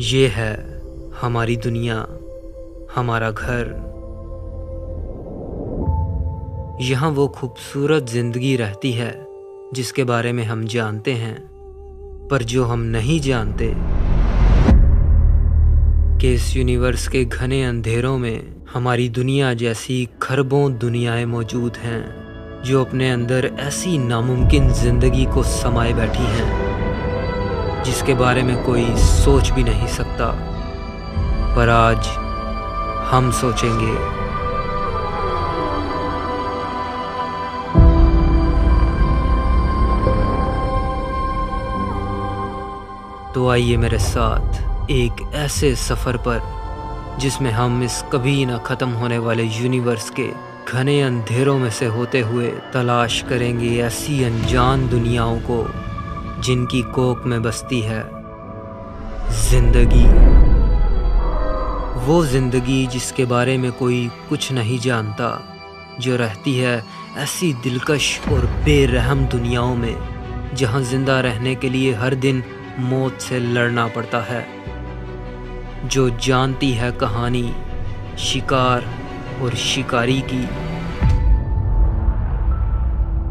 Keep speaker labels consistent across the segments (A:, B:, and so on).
A: ये है हमारी दुनिया, हमारा घर। यहाँ वो खूबसूरत जिंदगी रहती है जिसके बारे में हम जानते हैं, पर जो हम नहीं जानते कि इस यूनिवर्स के घने अंधेरों में हमारी दुनिया जैसी खरबों दुनियाएं मौजूद हैं जो अपने अंदर ऐसी नामुमकिन जिंदगी को समाये बैठी हैं जिसके बारे में कोई सोच भी नहीं सकता। पर आज हम सोचेंगे। तो आइए मेरे साथ एक ऐसे सफर पर जिसमें हम इस कभी ना खत्म होने वाले यूनिवर्स के घने अंधेरों में से होते हुए तलाश करेंगे ऐसी अनजान दुनियाओं को जिनकी कोख में बसती है जिंदगी। वो जिंदगी जिसके बारे में कोई कुछ नहीं जानता, जो रहती है ऐसी दिलकश और बेरहम दुनियाओं में जहां जिंदा रहने के लिए हर दिन मौत से लड़ना पड़ता है, जो जानती है कहानी शिकार और शिकारी की।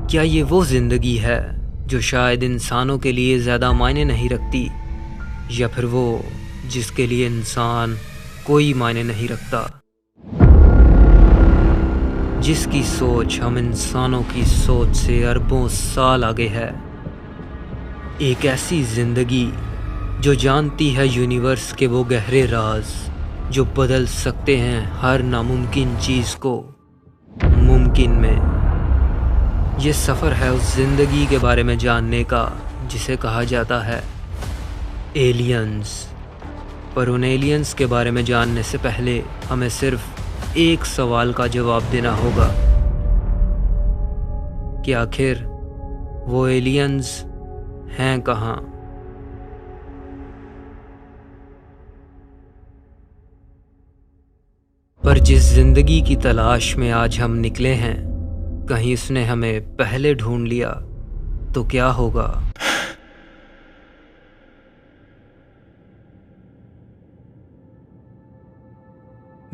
A: क्या ये वो जिंदगी है जो शायद इंसानों के लिए ज़्यादा मायने नहीं रखती, या फिर वो जिसके लिए इंसान कोई मायने नहीं रखता, जिसकी सोच हम इंसानों की सोच से अरबों साल आगे है। एक ऐसी जिंदगी जो जानती है यूनिवर्स के वो गहरे राज जो बदल सकते हैं हर नामुमकिन चीज़ को मुमकिन में। ये सफ़र है उस ज़िंदगी के बारे में जानने का जिसे कहा जाता है एलियंस। पर उन एलियंस के बारे में जानने से पहले हमें सिर्फ एक सवाल का जवाब देना होगा कि आखिर वो एलियंस हैं कहाँ। पर जिस जिंदगी की तलाश में आज हम निकले हैं, कहीं उसने हमें पहले ढूंढ लिया तो क्या होगा।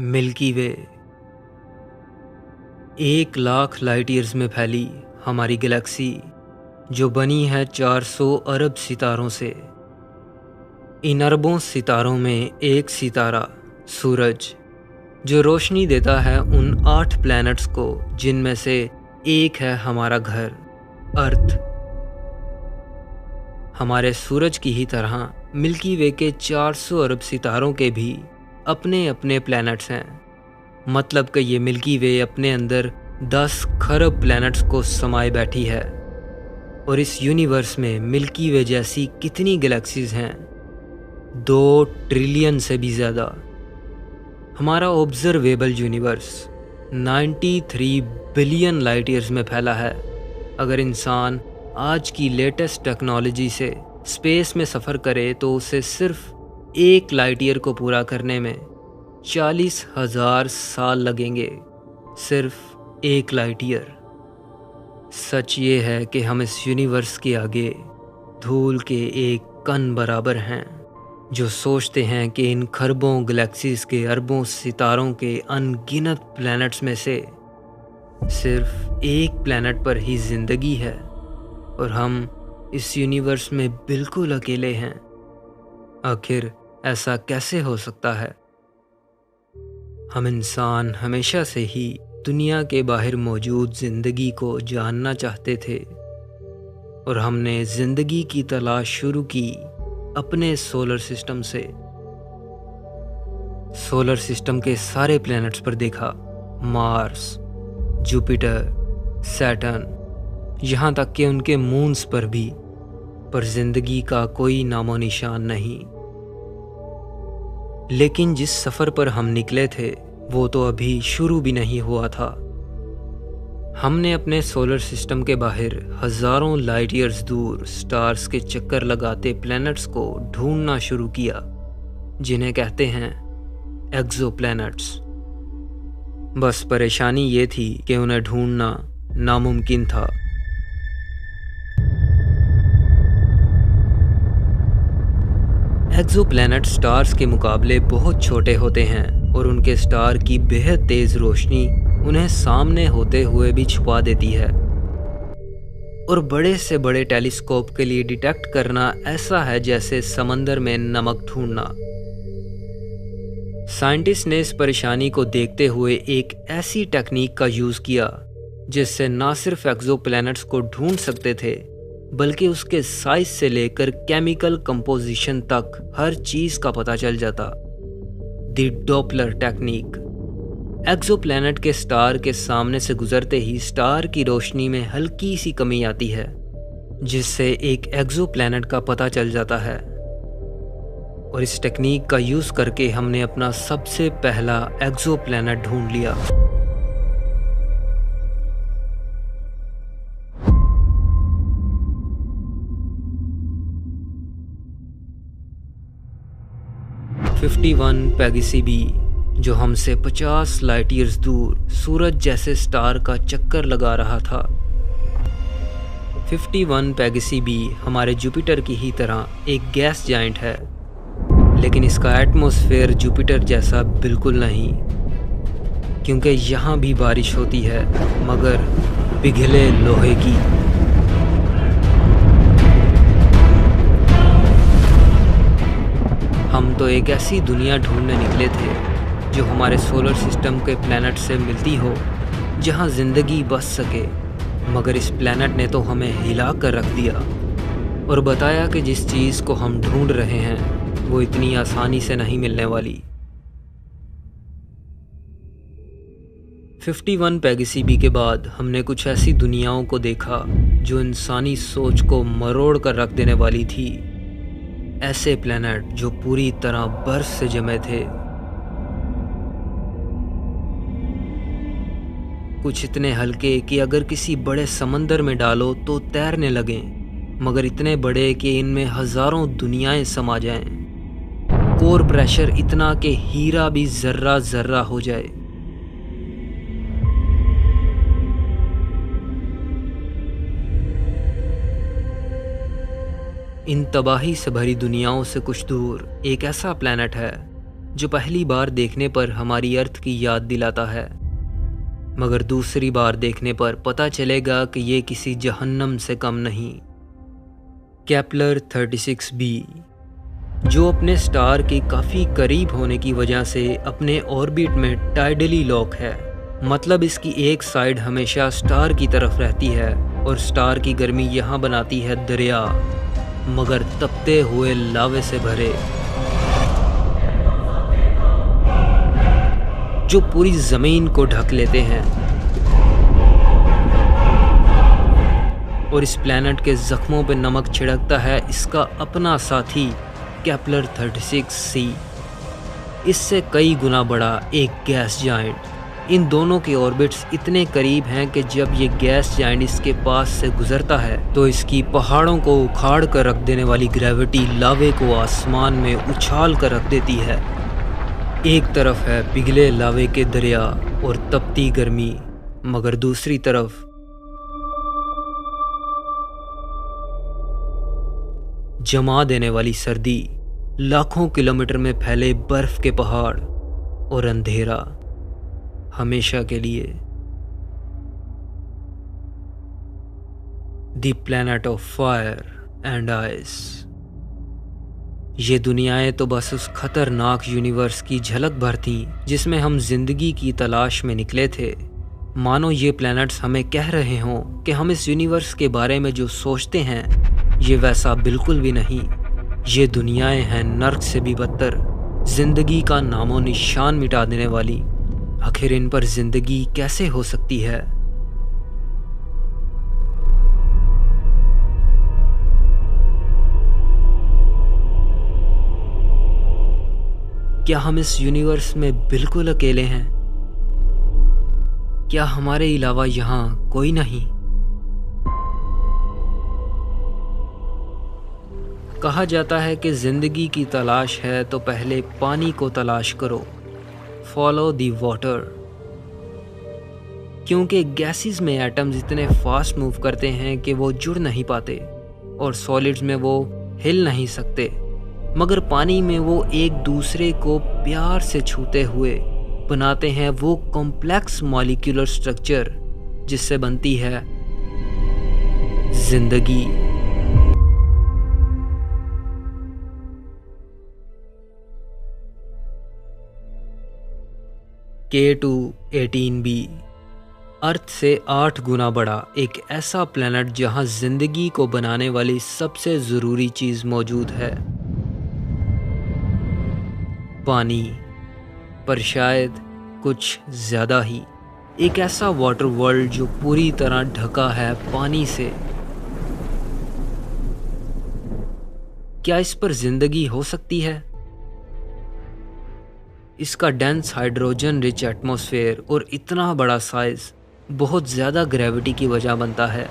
A: मिल्की वे 1,00,000 लाइट ईयर्स में फैली हमारी गैलेक्सी जो बनी है 400 अरब सितारों से। इन अरबों सितारों में एक सितारा सूरज जो रोशनी देता है उन 8 प्लैनेट्स को जिनमें से एक है हमारा घर अर्थ। हमारे सूरज की ही तरह मिल्की वे के 400 अरब सितारों के भी अपने अपने प्लैनेट्स हैं। मतलब कि ये मिल्की वे अपने अंदर 10 खरब प्लैनेट्स को समाये बैठी है। और इस यूनिवर्स में मिल्की वे जैसी कितनी गैलेक्सीज हैं? 2 ट्रिलियन से भी ज़्यादा। हमारा observable universe 93 billion light years में फैला है। अगर इंसान आज की लेटेस्ट टेक्नोलॉजी से स्पेस में सफ़र करे तो उसे सिर्फ 1 लाइट ईयर को पूरा करने में 40,000 साल लगेंगे। सिर्फ 1 लाइट ईयर। सच ये है कि हम इस यूनिवर्स के आगे धूल के एक कण बराबर हैं जो सोचते हैं कि इन खरबों गैलेक्सीज के अरबों सितारों के अनगिनत प्लैनेट्स में से सिर्फ एक प्लैनेट पर ही जिंदगी है और हम इस यूनिवर्स में बिल्कुल अकेले हैं। आखिर ऐसा कैसे हो सकता है? हम इंसान हमेशा से ही दुनिया के बाहर मौजूद जिंदगी को जानना चाहते थे और हमने जिंदगी की तलाश शुरू की अपने सोलर सिस्टम से। सोलर सिस्टम के सारे प्लैनेट्स पर देखा, मार्स, जुपिटर, सैटर्न, यहाँ तक कि उनके मून्स पर भी। पर जिंदगी का कोई नामो निशान नहीं। लेकिन जिस सफर पर हम निकले थे वो तो अभी शुरू भी नहीं हुआ था। हमने अपने सोलर सिस्टम के बाहर हजारों लाइट ईयर्स दूर स्टार्स के चक्कर लगाते प्लैनेट्स को ढूंढना शुरू किया, जिन्हें कहते हैं एक्सोप्लैनेट्स। बस परेशानी ये थी कि उन्हें ढूंढना नामुमकिन था। एक्सोप्लैनेट स्टार्स के मुकाबले बहुत छोटे होते हैं और उनके स्टार की बेहद तेज रोशनी उन्हें सामने होते हुए भी छुपा देती है, और बड़े से बड़े टेलीस्कोप के लिए डिटेक्ट करना ऐसा है जैसे समंदर में नमक ढूंढना। साइंटिस्ट ने इस परेशानी को देखते हुए एक ऐसी टेक्निक का यूज किया जिससे न सिर्फ एक्सोप्लैनेट्स को ढूंढ सकते थे बल्कि उसके साइज से लेकर केमिकल कंपोजिशन तक हर चीज का पता चल जाता। The Doppler technique. एक्सोप्लैनेट के स्टार के सामने से गुजरते ही स्टार की रोशनी में हल्की सी कमी आती है, जिससे एक एक्सोप्लैनेट का पता चल जाता है। और इस टेक्निक का यूज करके हमने अपना सबसे पहला एक्सोप्लैनेट ढूंढ लिया। पैगसी बी, जो हमसे 50 लाइट ईयर्स दूर सूरज जैसे स्टार का चक्कर लगा रहा था। 51 पैगसी बी हमारे जुपिटर की ही तरह एक गैस जाइंट है, लेकिन इसका एटमॉस्फेयर जुपिटर जैसा बिल्कुल नहीं, क्योंकि यहाँ भी बारिश होती है मगर पिघले लोहे की। हम तो एक ऐसी दुनिया ढूंढने निकले थे जो हमारे सोलर सिस्टम के प्लैनेट से मिलती हो, जहां जिंदगी बस सके, मगर इस प्लैनेट ने तो हमें हिला कर रख दिया और बताया कि जिस चीज़ को हम ढूंढ रहे हैं वो इतनी आसानी से नहीं मिलने वाली। 51 पैगसी बी के बाद हमने कुछ ऐसी दुनियाओं को देखा जो इंसानी सोच को मरोड़ कर रख देने वाली थी। ऐसे प्लैनेट जो पूरी तरह बर्फ से जमे थे, कुछ इतने हल्के कि अगर किसी बड़े समंदर में डालो तो तैरने लगें, मगर इतने बड़े कि इनमें हजारों दुनियाएं समा जाएं। कोर प्रेशर इतना कि हीरा भी जर्रा जर्रा हो जाए। इन तबाही से भरी दुनियाओं से कुछ दूर एक ऐसा प्लैनेट है जो पहली बार देखने पर हमारी अर्थ की याद दिलाता है, मगर दूसरी बार देखने पर पता चलेगा कि ये किसी जहन्नम से कम नहीं। केपलर 36b, जो अपने स्टार के काफ़ी करीब होने की वजह से अपने ऑर्बिट में टाइडली लॉक है, मतलब इसकी एक साइड हमेशा स्टार की तरफ रहती है और स्टार की गर्मी यहाँ बनाती है दरिया, मगर तपते हुए लावे से भरे, जो पूरी जमीन को ढक लेते हैं। और इस प्लैनेट के जख्मों पे नमक छिड़कता है इसका अपना साथी केपलर 36c, इससे कई गुना बड़ा एक गैस जाइंट। इन दोनों के ऑर्बिट्स इतने करीब हैं कि जब ये गैस जाइंट इसके पास से गुजरता है तो इसकी पहाड़ों को उखाड़ कर रख देने वाली ग्रेविटी लावे को आसमान में उछाल कर रख देती है। एक तरफ है पिघले लावे के दरिया और तपती गर्मी, मगर दूसरी तरफ जमा देने वाली सर्दी, लाखों किलोमीटर में फैले बर्फ के पहाड़ और अंधेरा हमेशा के लिए। The planet of fire and ice. ये दुनियाएं तो बस उस खतरनाक यूनिवर्स की झलक भर थी जिसमें हम जिंदगी की तलाश में निकले थे। मानो ये प्लैनेट्स हमें कह रहे हों कि हम इस यूनिवर्स के बारे में जो सोचते हैं ये वैसा बिल्कुल भी नहीं। ये दुनियाएं हैं नर्क से भी बदतर, जिंदगी का नामो निशान मिटा देने वाली। आखिर इन पर जिंदगी कैसे हो सकती है? क्या हम इस यूनिवर्स में बिल्कुल अकेले हैं? क्या हमारे अलावा यहाँ कोई नहीं? कहा जाता है कि जिंदगी की तलाश है तो पहले पानी को तलाश करो। Follow the water. क्योंकि गैसेस में एटम्स इतने फास्ट मूव करते हैं कि वो जुड़ नहीं पाते और सॉलिड्स में वो हिल नहीं सकते, मगर पानी में वो एक दूसरे को प्यार से छूते हुए बनाते हैं वो कॉम्प्लेक्स मॉलिक्यूलर स्ट्रक्चर जिससे बनती है जिंदगी। K2-18b अर्थ से 8 गुना बड़ा एक ऐसा प्लैनेट जहां जिंदगी को बनाने वाली सबसे ज़रूरी चीज़ मौजूद है, पानी। पर शायद कुछ ज़्यादा ही, एक ऐसा वाटर वर्ल्ड जो पूरी तरह ढका है पानी से। क्या इस पर जिंदगी हो सकती है? इसका डेंस हाइड्रोजन रिच एटमॉस्फेयर और इतना बड़ा साइज बहुत ज़्यादा ग्रेविटी की वजह बनता है,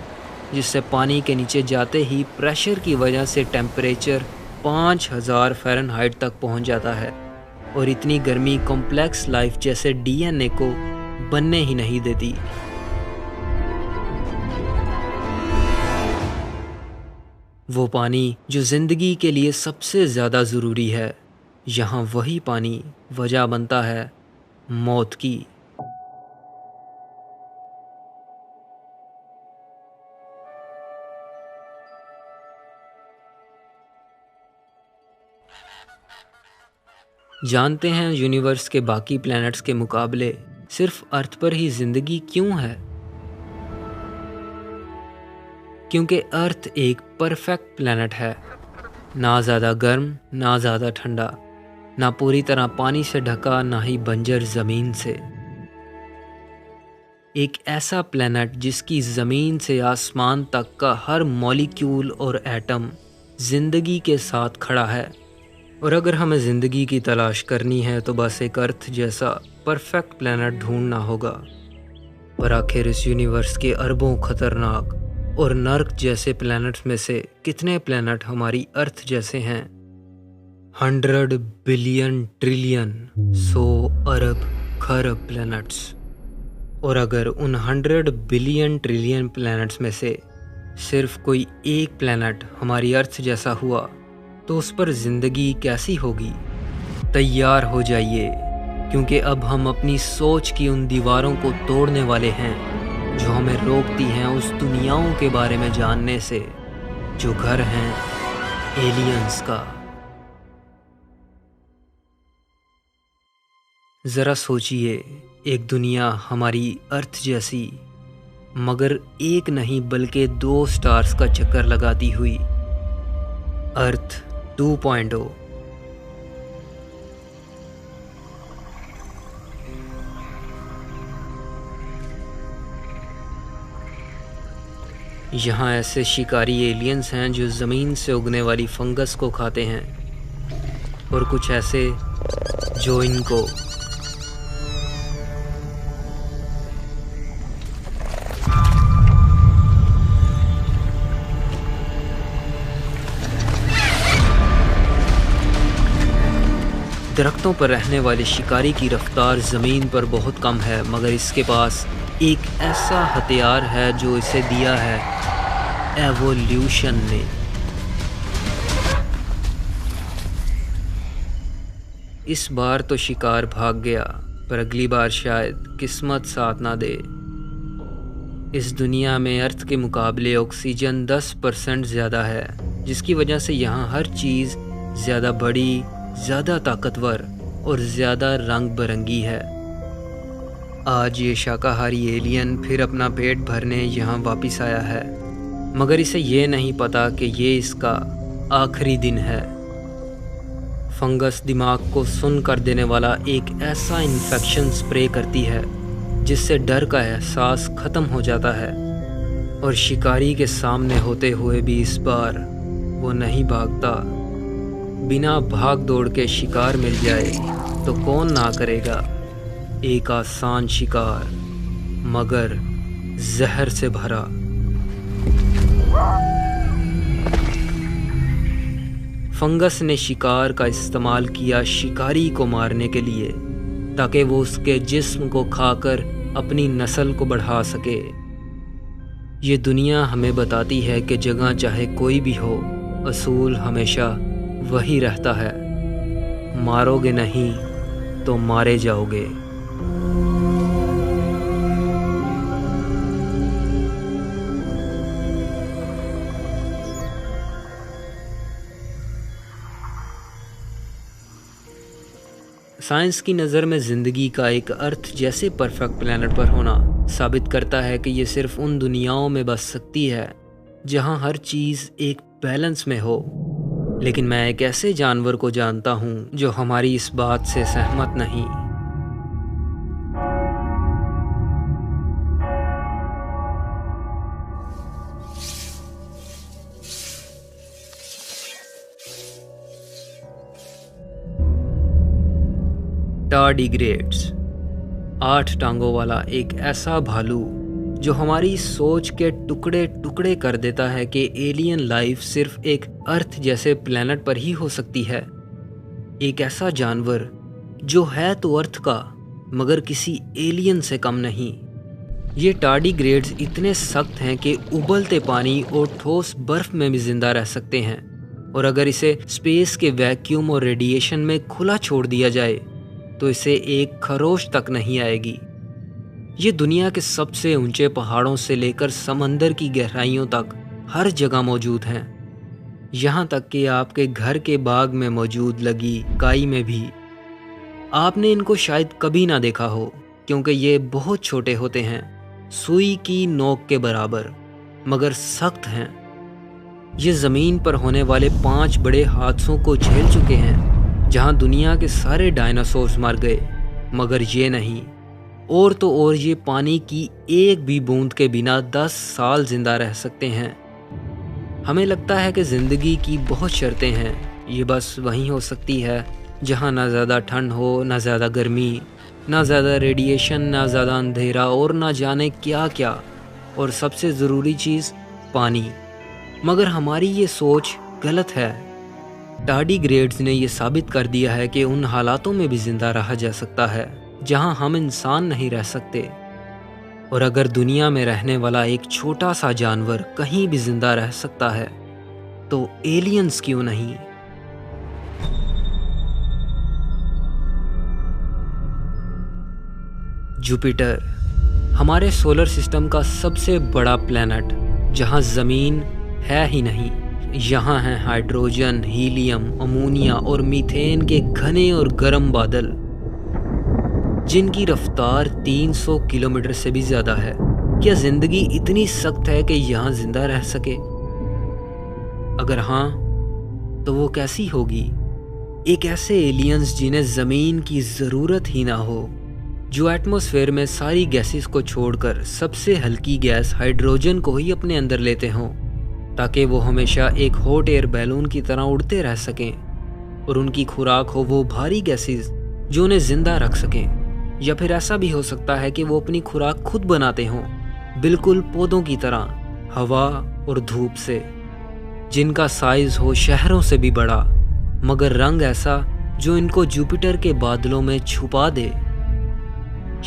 A: जिससे पानी के नीचे जाते ही प्रेशर की वजह से टेम्परेचर 5000 फ़ारेनहाइट तक पहुंच जाता है और इतनी गर्मी कॉम्प्लेक्स लाइफ जैसे DNA को बनने ही नहीं देती। वो पानी जो ज़िंदगी के लिए सबसे ज़्यादा ज़रूरी है, यहाँ वही पानी वजह बनता है मौत की। जानते हैं यूनिवर्स के बाकी प्लैनेट्स के मुकाबले सिर्फ अर्थ पर ही जिंदगी क्यों है? क्योंकि अर्थ एक परफेक्ट प्लैनेट है, ना ज़्यादा गर्म ना ज़्यादा ठंडा, ना पूरी तरह पानी से ढका ना ही बंजर ज़मीन से। एक ऐसा प्लैनेट जिसकी ज़मीन से आसमान तक का हर मॉलिक्यूल और एटम ज़िंदगी के साथ खड़ा है। और अगर हमें ज़िंदगी की तलाश करनी है तो बस एक अर्थ जैसा परफेक्ट प्लैनेट ढूंढना होगा। पर आखिर इस यूनिवर्स के अरबों खतरनाक और नर्क जैसे प्लैनेट्स में से कितने प्लैनेट हमारी अर्थ जैसे हैं? 100 बिलियन ट्रिलियन 100 अरब खरब प्लैनेट्स। और अगर उन 100 बिलियन ट्रिलियन प्लैनेट्स में से सिर्फ कोई एक प्लैनेट हमारी अर्थ जैसा हुआ तो उस पर ज़िंदगी कैसी होगी? तैयार हो जाइए, क्योंकि अब हम अपनी सोच की उन दीवारों को तोड़ने वाले हैं जो हमें रोकती हैं उस दुनियाओं के बारे में जानने से जो घर हैं एलियंस का। ज़रा सोचिए, एक दुनिया हमारी अर्थ जैसी, मगर एक नहीं बल्कि 2 स्टार्स का चक्कर लगाती हुई। अर्थ 2.0। यहाँ ऐसे शिकारी एलियंस हैं जो ज़मीन से उगने वाली फंगस को खाते हैं, और कुछ ऐसे जो इनको दरख्तों पर रहने वाले शिकारी की रफ्तार ज़मीन पर बहुत कम है, मगर इसके पास एक ऐसा हथियार है जो इसे दिया है एवोल्यूशन ने। इस बार तो शिकार भाग गया, पर अगली बार शायद किस्मत साथ ना दे। इस दुनिया में अर्थ के मुकाबले ऑक्सीजन 10% ज़्यादा है, जिसकी वजह से यहाँ हर चीज़ ज़्यादा बड़ी, ज़्यादा ताकतवर और ज़्यादा रंग बिरंगी है। आज ये शाकाहारी एलियन फिर अपना पेट भरने यहाँ वापस आया है, मगर इसे ये नहीं पता कि ये इसका आखिरी दिन है। फंगस दिमाग को सुन कर देने वाला एक ऐसा इन्फेक्शन स्प्रे करती है जिससे डर का एहसास ख़त्म हो जाता है, और शिकारी के सामने होते हुए भी इस बार वो नहीं भागता। बिना भाग दौड़ के शिकार मिल जाए तो कौन ना करेगा। एक आसान शिकार मगर जहर से भरा। फंगस ने शिकार का इस्तेमाल किया शिकारी को मारने के लिए, ताकि वो उसके जिस्म को खाकर अपनी नस्ल को बढ़ा सके। ये दुनिया हमें बताती है कि जगह चाहे कोई भी हो, असूल हमेशा वही रहता है, मारोगे नहीं तो मारे जाओगे। साइंस की नज़र में ज़िंदगी का एक अर्थ जैसे परफेक्ट प्लेनेट पर होना साबित करता है कि ये सिर्फ उन दुनियाओं में बस सकती है जहाँ हर चीज़ एक बैलेंस में हो। लेकिन मैं एक ऐसे जानवर को जानता हूँ जो हमारी इस बात से सहमत नहीं। टार्डिग्रेड्स, 8 टांगों वाला एक ऐसा भालू जो हमारी सोच के टुकड़े टुकड़े कर देता है कि एलियन लाइफ सिर्फ एक अर्थ जैसे प्लेनेट पर ही हो सकती है। एक ऐसा जानवर जो है तो अर्थ का मगर किसी एलियन से कम नहीं। ये टार्डिग्रेड्स इतने सख्त हैं कि उबलते पानी और ठोस बर्फ में भी जिंदा रह सकते हैं, और अगर इसे स्पेस के वैक्यूम और रेडिएशन में खुला छोड़ दिया जाए तो इसे एक खरोच तक नहीं आएगी। ये दुनिया के सबसे ऊंचे पहाड़ों से लेकर समंदर की गहराइयों तक हर जगह मौजूद हैं। यहाँ तक कि आपके घर के बाग में मौजूद लगी काई में भी। आपने इनको शायद कभी ना देखा हो क्योंकि ये बहुत छोटे होते हैं, सुई की नोक के बराबर, मगर सख्त हैं। ये ज़मीन पर होने वाले 5 बड़े हादसों को झेल चुके हैं जहां दुनिया के सारे डायनासोर्स मर गए, मगर ये नहीं। और तो और ये पानी की एक भी बूंद के बिना 10 साल जिंदा रह सकते हैं। हमें लगता है कि ज़िंदगी की बहुत शर्तें हैं, ये बस वहीं हो सकती है जहां ना ज़्यादा ठंड हो, ना ज़्यादा गर्मी, ना ज़्यादा रेडिएशन, ना ज़्यादा अंधेरा और ना जाने क्या क्या, और सबसे ज़रूरी चीज़ पानी। मगर हमारी ये सोच गलत है। टार्डिग्रेड्स ने यह साबित कर दिया है कि उन हालातों में भी जिंदा रहा जा सकता है जहां हम इंसान नहीं रह सकते। और अगर दुनिया में रहने वाला एक छोटा सा जानवर कहीं भी जिंदा रह सकता है तो एलियंस क्यों नहीं। जुपिटर, हमारे सोलर सिस्टम का सबसे बड़ा प्लैनेट जहां जमीन है ही नहीं। यहाँ हैं हाइड्रोजन, हीलियम, अमोनिया और मीथेन के घने और गर्म बादल जिनकी रफ्तार 300 किलोमीटर से भी ज़्यादा है। क्या ज़िंदगी इतनी सख्त है कि यहाँ जिंदा रह सके? अगर हाँ तो वो कैसी होगी? एक ऐसे एलियंस जिन्हें ज़मीन की ज़रूरत ही ना हो, जो एटमॉस्फेयर में सारी गैसेस को छोड़कर सबसे हल्की गैस हाइड्रोजन को ही अपने अंदर लेते हों, ताकि वो हमेशा एक हॉट एयर बैलून की तरह उड़ते रह सकें, और उनकी खुराक हो वो भारी गैसेस जो उन्हें जिंदा रख सकें। या फिर ऐसा भी हो सकता है कि वो अपनी खुराक खुद बनाते हों, बिल्कुल पौधों की तरह, हवा और धूप से, जिनका साइज हो शहरों से भी बड़ा, मगर रंग ऐसा जो इनको जुपिटर के बादलों में छुपा दे,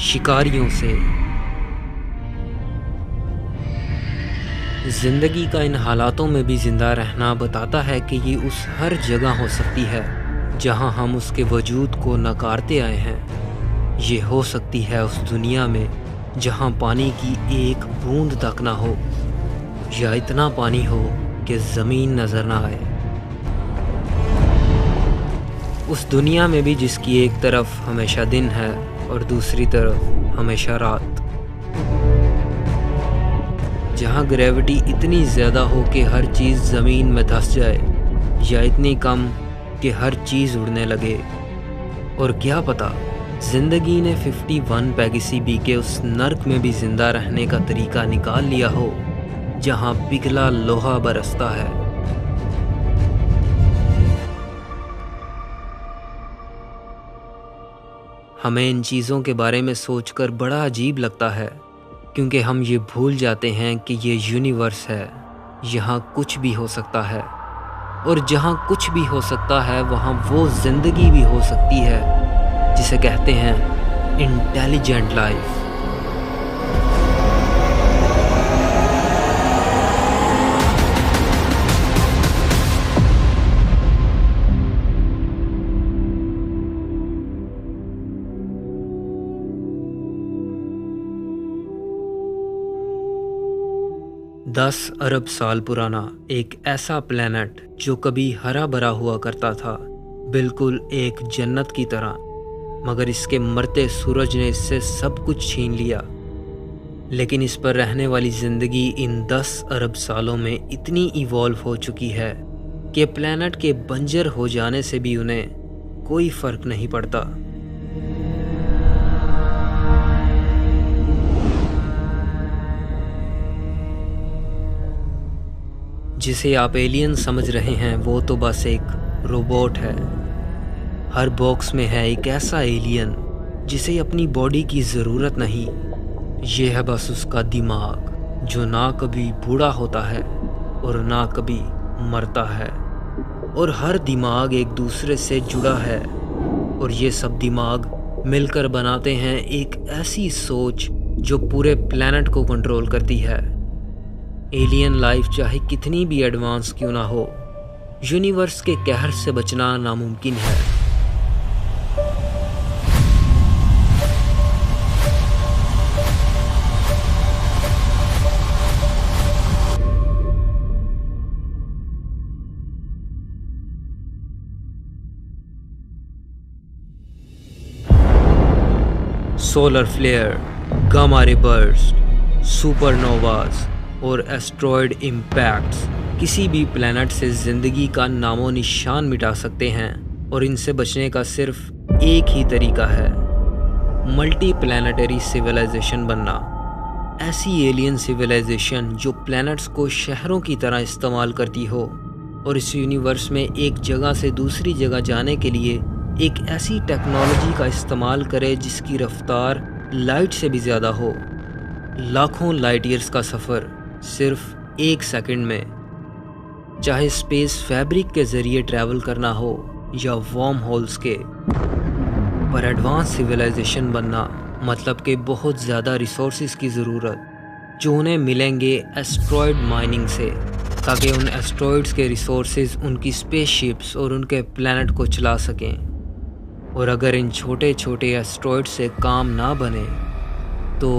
A: शिकारियों से। जिंदगी का इन हालातों में भी जिंदा रहना बताता है कि ये उस हर जगह हो सकती है जहां हम उसके वजूद को नकारते आए हैं। ये हो सकती है उस दुनिया में जहां पानी की एक बूंद तक ना हो, या इतना पानी हो कि ज़मीन नज़र ना आए। उस दुनिया में भी जिसकी एक तरफ हमेशा दिन है और दूसरी तरफ हमेशा रात, जहाँ ग्रेविटी इतनी ज़्यादा हो कि हर चीज़ ज़मीन में धंस जाए, या इतनी कम कि हर चीज़ उड़ने लगे। और क्या पता ज़िंदगी ने 51 पैगेसी बी के उस नर्क में भी ज़िंदा रहने का तरीका निकाल लिया हो जहाँ पिघला लोहा बरसता है। हमें इन चीज़ों के बारे में सोचकर बड़ा अजीब लगता है, क्योंकि हम ये भूल जाते हैं कि ये यूनिवर्स है, यहाँ कुछ भी हो सकता है, और जहाँ कुछ भी हो सकता है वहाँ वो ज़िंदगी भी हो सकती है जिसे कहते हैं इंटेलिजेंट लाइफ। दस अरब साल पुराना एक ऐसा प्लेनेट जो कभी हरा भरा हुआ करता था, बिल्कुल एक जन्नत की तरह, मगर इसके मरते सूरज ने इससे सब कुछ छीन लिया। लेकिन इस पर रहने वाली ज़िंदगी इन 10 अरब सालों में इतनी इवॉल्व हो चुकी है कि प्लेनेट के बंजर हो जाने से भी उन्हें कोई फ़र्क नहीं पड़ता। जिसे आप एलियन समझ रहे हैं वो तो बस एक रोबोट है। हर बॉक्स में है एक ऐसा एलियन जिसे अपनी बॉडी की ज़रूरत नहीं। ये है बस उसका दिमाग, जो ना कभी बूढ़ा होता है और ना कभी मरता है, और हर दिमाग एक दूसरे से जुड़ा है, और ये सब दिमाग मिलकर बनाते हैं एक ऐसी सोच जो पूरे प्लेनेट को कंट्रोल करती है। एलियन लाइफ चाहे कितनी भी एडवांस क्यों ना हो, यूनिवर्स के कहर से बचना नामुमकिन है। Solar flare, gamma ray burst, supernovas और एस्ट्रॉयड इम्पैक्ट्स किसी भी प्लैनेट से ज़िंदगी का नामो निशान मिटा सकते हैं, और इनसे बचने का सिर्फ एक ही तरीका है, मल्टी प्लैनेटरी सिविलाइजेशन बनना। ऐसी एलियन सिविलाइजेशन जो प्लैनेट्स को शहरों की तरह इस्तेमाल करती हो, और इस यूनिवर्स में एक जगह से दूसरी जगह जाने के लिए एक ऐसी टेक्नोलॉजी का इस्तेमाल करे जिसकी रफ्तार लाइट से भी ज़्यादा हो। लाखों लाइट ईयर्स का सफ़र सिर्फ 1 सेकंड में, चाहे स्पेस फैब्रिक के ज़रिए ट्रैवल करना हो या वार्म होल्स के। पर एडवांस सिविलाइजेशन बनना मतलब कि बहुत ज़्यादा रिसोर्सेज की ज़रूरत, जो उन्हें मिलेंगे एस्ट्रॉयड माइनिंग से, ताकि उन एस्ट्रॉयड्स के रिसोर्सेज उनकी स्पेसशिप्स और उनके प्लैनेट को चला सकें। और अगर इन छोटे छोटे एस्ट्रॉयड से काम ना बने तो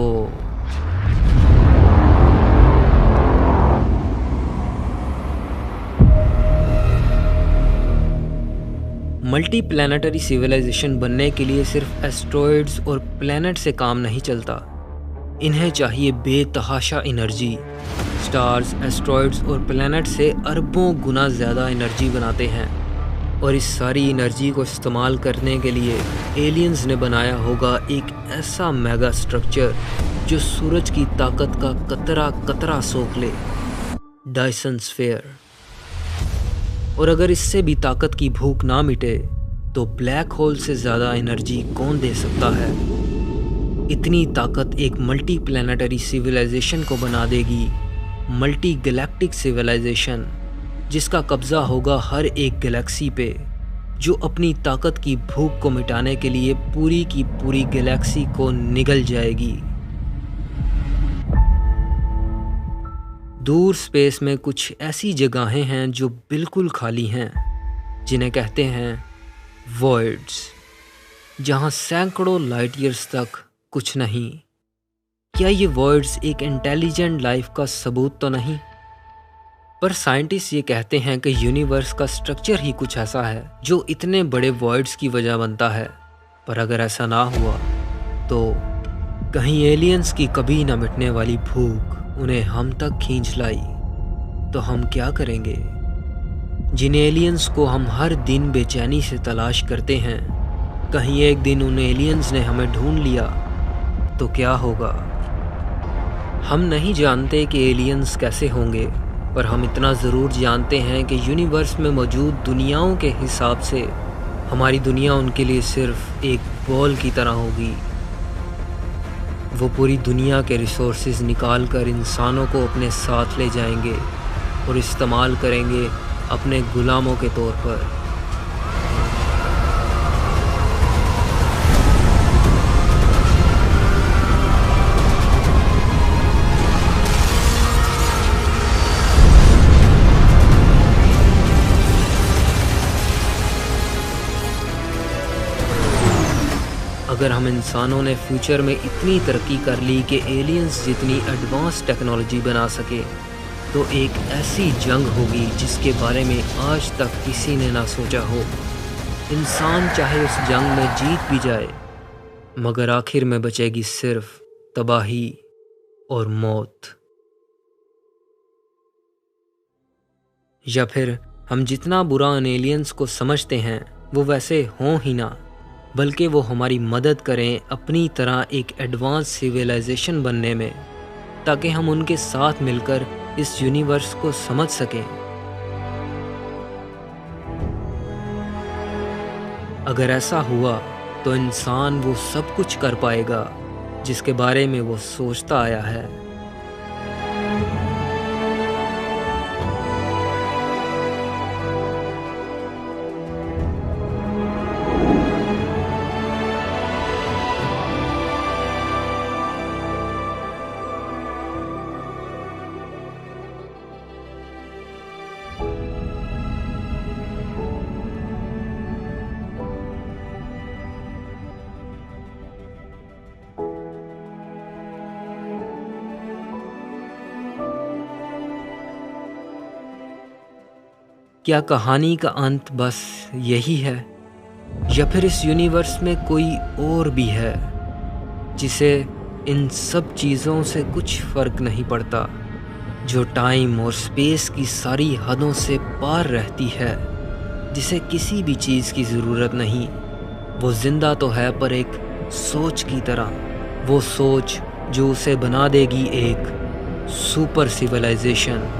A: मल्टी प्लैनेटरी सिविलाइजेशन बनने के लिए सिर्फ एस्ट्रॉयड्स और प्लैनेट से काम नहीं चलता। इन्हें चाहिए बेतहाशा एनर्जी। स्टार्स एस्ट्रॉयड्स और प्लैनेट से अरबों गुना ज़्यादा एनर्जी बनाते हैं, और इस सारी एनर्जी को इस्तेमाल करने के लिए एलियंस ने बनाया होगा एक ऐसा मेगा स्ट्रक्चर जो सूरज की ताकत का कतरा कतरा सोख ले, डायसन स्फीयर। और अगर इससे भी ताकत की भूख ना मिटे तो ब्लैक होल से ज़्यादा एनर्जी कौन दे सकता है। इतनी ताकत एक मल्टी प्लैनेटरी सिविलाइजेशन को बना देगी, मल्टी गैलेक्टिक सिविलाइजेशन, जिसका कब्ज़ा होगा हर एक गैलेक्सी पे, जो अपनी ताकत की भूख को मिटाने के लिए पूरी की पूरी गैलेक्सी को निगल जाएगी। दूर स्पेस में कुछ ऐसी जगहें हैं जो बिल्कुल खाली हैं, जिन्हें कहते हैं वॉइड्स, जहां सैकड़ों लाइट ईयर्स तक कुछ नहीं। क्या ये वॉइड्स एक इंटेलिजेंट लाइफ का सबूत तो नहीं? पर साइंटिस्ट ये कहते हैं कि यूनिवर्स का स्ट्रक्चर ही कुछ ऐसा है जो इतने बड़े वॉइड्स की वजह बनता है। पर अगर ऐसा ना हुआ तो कहीं एलियंस की कभी ना मिटने वाली भूख उन्हें हम तक खींच लाई तो हम क्या करेंगे? जिन एलियंस को हम हर दिन बेचैनी से तलाश करते हैं, कहीं एक दिन उन एलियंस ने हमें ढूंढ लिया तो क्या होगा? हम नहीं जानते कि एलियंस कैसे होंगे, पर हम इतना ज़रूर जानते हैं कि यूनिवर्स में मौजूद दुनियाओं के हिसाब से हमारी दुनिया उनके लिए सिर्फ एक बॉल की तरह होगी। वो पूरी दुनिया के रिसोर्सेज निकाल कर इंसानों को अपने साथ ले जाएंगे और इस्तेमाल करेंगे अपने गुलामों के तौर पर। अगर हम इंसानों ने फ्यूचर में इतनी तरक्की कर ली कि एलियंस जितनी एडवांस टेक्नोलॉजी बना सके, तो एक ऐसी जंग होगी जिसके बारे में आज तक किसी ने ना सोचा हो। इंसान चाहे उस जंग में जीत भी जाए, मगर आखिर में बचेगी सिर्फ तबाही और मौत। या फिर हम जितना बुरा उन एलियंस को समझते हैं वो वैसे हों ही ना, बल्कि वो हमारी मदद करें अपनी तरह एक एडवांस सिविलाइजेशन बनने में, ताकि हम उनके साथ मिलकर इस यूनिवर्स को समझ सकें। अगर ऐसा हुआ तो इंसान वो सब कुछ कर पाएगा जिसके बारे में वो सोचता आया है। क्या कहानी का अंत बस यही है, या फिर इस यूनिवर्स में कोई और भी है जिसे इन सब चीज़ों से कुछ फ़र्क नहीं पड़ता, जो टाइम और स्पेस की सारी हदों से पार रहती है, जिसे किसी भी चीज़ की ज़रूरत नहीं। वो जिंदा तो है पर एक सोच की तरह, वो सोच जो उसे बना देगी एक सुपर सिविलाइजेशन,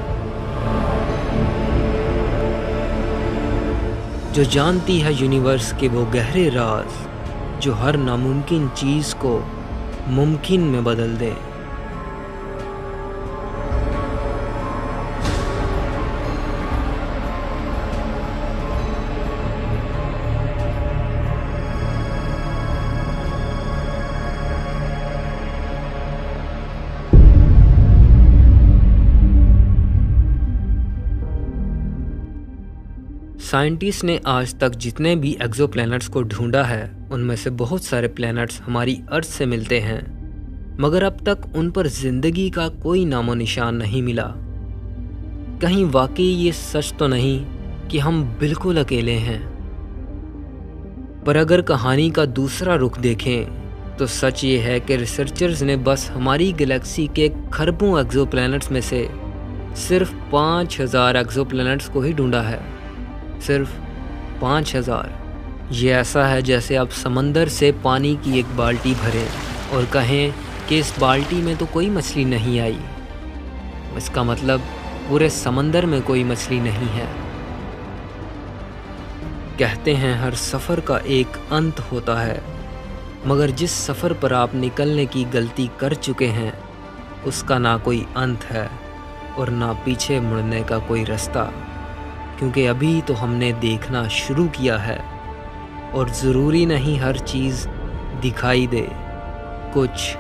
A: जो जानती है यूनिवर्स के वो गहरे राज, जो हर नामुमकिन चीज़ को मुमकिन में बदल दे। साइंटिस्ट ने आज तक जितने भी एक्सोप्लैनेट्स को ढूंढा है, उनमें से बहुत सारे प्लैनेट्स हमारी अर्थ से मिलते हैं, मगर अब तक उन पर जिंदगी का कोई नामो निशान नहीं मिला। कहीं वाकई ये सच तो नहीं कि हम बिल्कुल अकेले हैं। पर अगर कहानी का दूसरा रुख देखें तो सच ये है कि रिसर्चर्स ने बस हमारी गैलेक्सी के खरबों एक्सोप्लैनेट्स में से सिर्फ 5000 एक्सोप्लैनेट्स को ही ढूंढा है। सिर्फ 5000। ये ऐसा है जैसे आप समंदर से पानी की एक बाल्टी भरें और कहें कि इस बाल्टी में तो कोई मछली नहीं आई। इसका मतलब पूरे समंदर में कोई मछली नहीं है। कहते हैं हर सफ़र का एक अंत होता है, मगर जिस सफ़र पर आप निकलने की गलती कर चुके हैं उसका ना कोई अंत है और ना पीछे मुड़ने का कोई रास्ता, क्योंकि अभी तो हमने देखना शुरू किया है और ज़रूरी नहीं हर चीज़ दिखाई दे, कुछ